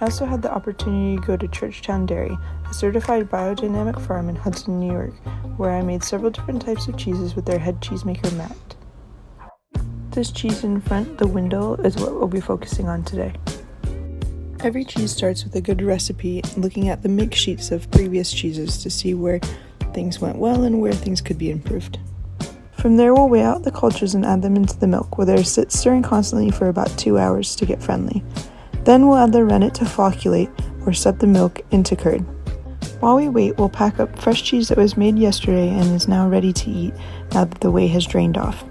I also had the opportunity to go to Churchtown Dairy, a certified biodynamic farm in Hudson, New York, where I made several different types of cheeses with their head cheesemaker, Matt. This cheese in front, the Windle, is what we'll be focusing on today. Every cheese starts with a good recipe, looking at the make sheets of previous cheeses to see where things went well and where things could be improved. From there, we'll weigh out the cultures and add them into the milk, where they're stirring constantly for about 2 hours to get friendly. Then we'll add the rennet to flocculate, or set the milk into curd. While we wait, we'll pack up fresh cheese that was made yesterday and is now ready to eat now that the whey has drained off.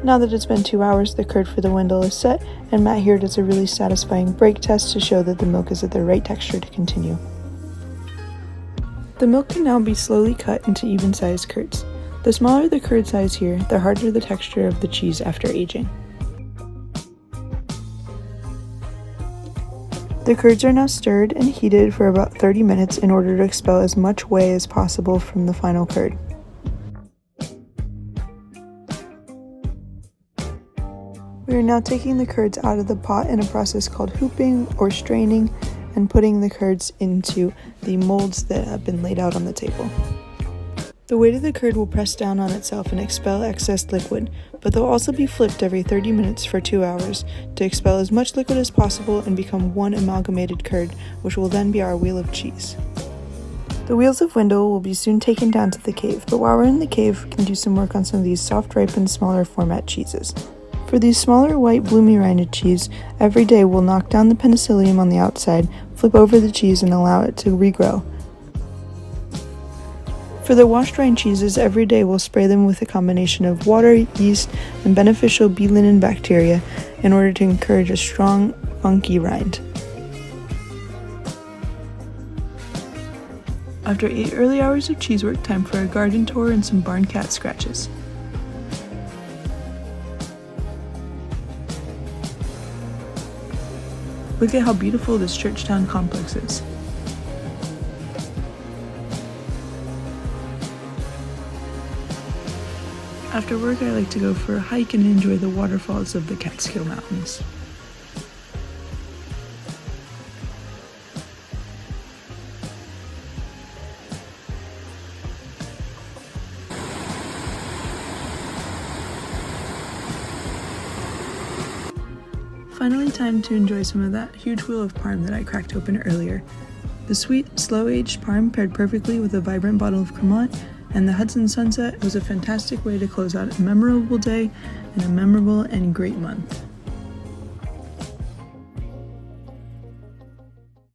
Now that it's been 2 hours, the curd for the Windle is set, and Matt here does a really satisfying break test to show that the milk is at the right texture to continue. The milk can now be slowly cut into even-sized curds. The smaller the curd size here, the harder the texture of the cheese after aging. The curds are now stirred and heated for about 30 minutes in order to expel as much whey as possible from the final curd. We are now taking the curds out of the pot in a process called hooping or straining and putting the curds into the molds that have been laid out on the table. The weight of the curd will press down on itself and expel excess liquid, but they'll also be flipped every 30 minutes for 2 hours to expel as much liquid as possible and become one amalgamated curd, which will then be our wheel of cheese. The wheels of Windle will be soon taken down to the cave, but while we're in the cave, we can do some work on some of these soft ripened smaller format cheeses. For these smaller white bloomy rinded cheese, every day we'll knock down the penicillium on the outside, flip over the cheese and allow it to regrow. For the washed rind cheeses, every day we'll spray them with a combination of water, yeast, and beneficial bee linen bacteria in order to encourage a strong, funky rind. After 8 early hours of cheese work, time for a garden tour and some barn cat scratches. Look at how beautiful this Churchtown complex is. After work, I like to go for a hike and enjoy the waterfalls of the Catskill Mountains. Finally, time to enjoy some of that huge wheel of parm that I cracked open earlier. The sweet, slow-aged parm paired perfectly with a vibrant bottle of Cremant, and the Hudson sunset was a fantastic way to close out a memorable day and a memorable and great month.